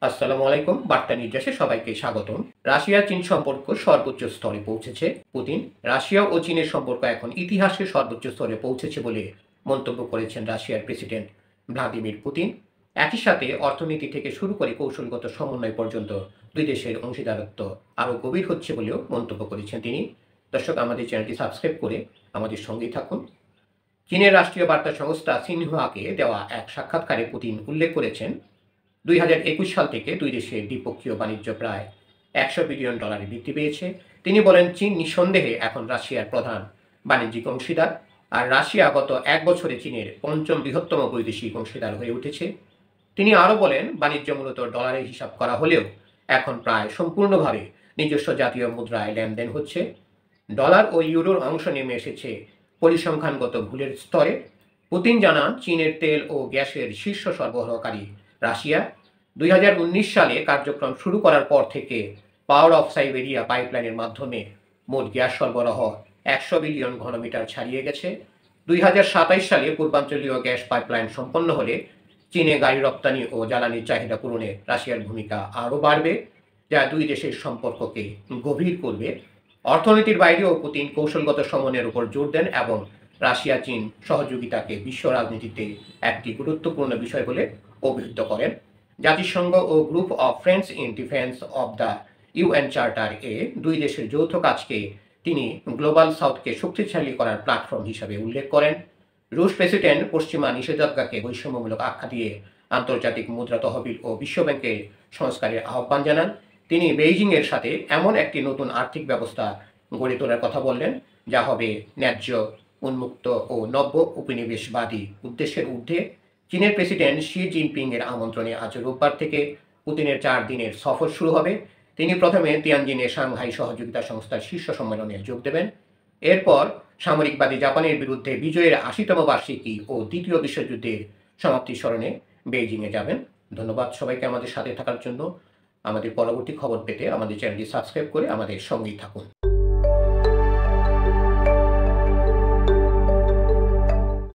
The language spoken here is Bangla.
আসসালামু আলাইকুম। বার্তা নির্যাসে সবাইকে স্বাগতম। রাশিয়া চীন সম্পর্ক সর্বোচ্চ স্তরে পৌঁছেছে পুতিন। রাশিয়া ও চীনের সম্পর্ক এখন ইতিহাসের সর্বোচ্চ স্তরে পৌঁছেছে বলে মন্তব্য করেছেন রাশিয়ার প্রেসিডেন্ট ভ্লাদিমির পুতিন। একই সাথে অর্থনীতি থেকে শুরু করে কৌশলগত সমন্বয় পর্যন্ত দুই দেশের অংশীদারত্ব আরও গভীর হচ্ছে বলেও মন্তব্য করেছেন তিনি। দর্শক, আমাদের চ্যানেলটি সাবস্ক্রাইব করে আমাদের সঙ্গেই থাকুন। চীনের রাষ্ট্রীয় বার্তা সংস্থা সিনহুয়াকে দেওয়া এক সাক্ষাৎকারে পুতিন উল্লেখ করেছেন, 2021 সাল থেকে দুই দেশের দ্বিপক্ষীয় বাণিজ্য প্রায় $100 বিলিয়ন বৃদ্ধি পেয়েছে। তিনি বলেন, চীন নিঃসন্দেহে এখন রাশিয়ার প্রধান বাণিজ্যিক অংশীদার, আর রাশিয়া গত এক বছরে চীনের পঞ্চম বৃহত্তম বৈদেশিক অংশীদার হয়ে উঠেছে। তিনি আরও বলেন, বাণিজ্য মূলত ডলারে হিসাব করা হলেও এখন প্রায় সম্পূর্ণভাবে নিজস্ব জাতীয় মুদ্রায় লেনদেন হচ্ছে। ডলার ও ইউরোর অংশ নেমে এসেছে পরিসংখ্যানগত ভুলের স্তরে। পুতিন জানান, চীনের তেল ও গ্যাসের শীর্ষ সরবরাহকারী রাশিয়া 2019 সালে কার্যক্রম শুরু করার পর থেকে পাওয়ার অফ সাইবেরিয়া পাইপলাইনের মাধ্যমে মোট গ্যাস সরবরাহ 100 বিলিয়ন ঘনমিটার ছাড়িয়ে গেছে। 2027 সালে পূর্বাঞ্চলীয় গ্যাস পাইপলাইন সম্পন্ন হলে চীনে গাড়ি রপ্তানি ও জ্বালানির চাহিদা পূরণে রাশিয়ার ভূমিকা আরও বাড়বে, যা দুই দেশের সম্পর্ককে গভীর করবে। অর্থনীতির বাইরেও পুতিন কৌশলগত সমন্বয়ের উপর জোর দেন এবং রাশিয়া চীন সহযোগিতাকে বিশ্ব রাজনীতিতে একটি গুরুত্বপূর্ণ বিষয় বলে অভিহিত করেন। জাতিসংঘ ও group of friends in defence of the UN charter এ দুই দেশের যৌথ কাজকে তিনি গ্লোবাল সাউথকে শক্তিশালী করার প্ল্যাটফর্ম হিসাবে উল্লেখ করেন। রুশ প্রেসিডেন্ট পশ্চিমা নিষেধাজ্ঞাকে বৈষম্যমূলক আখ্যা দিয়ে আন্তর্জাতিক মুদ্রা তহবিল ও বিশ্বব্যাংকের সংস্কারের আহ্বান জানান। তিনি বেইজিংয়ের সাথে এমন একটি নতুন আর্থিক ব্যবস্থা গড়ে তোলার কথা বললেন, যা হবে ন্যায্য, উন্মুক্ত ও নব্য উপনিবেশবাদী উদ্দেশ্যের ঊর্ধ্বে। চীনের প্রেসিডেন্ট শি জিনপিং এর আমন্ত্রণে আজ রোববার থেকে পুতিনের 4 দিনের সফর শুরু হবে। তিনি প্রথমে তিয়ানজিনে সাংহাই সহযোগিতা সংস্থার শীর্ষ সম্মেলনে যোগ দেবেন। এরপর সামরিকবাদী জাপানের বিরুদ্ধে বিজয়ের 80তম বার্ষিকী ও দ্বিতীয় বিশ্বযুদ্ধের সমাপ্তির স্মরণে বেইজিংয়ে যাবেন। ধন্যবাদ সবাইকে আমাদের সাথে থাকার জন্য। আমাদের পরবর্তী খবর পেতে আমাদের চ্যানেলটি সাবস্ক্রাইব করে আমাদের সঙ্গেই থাকুন।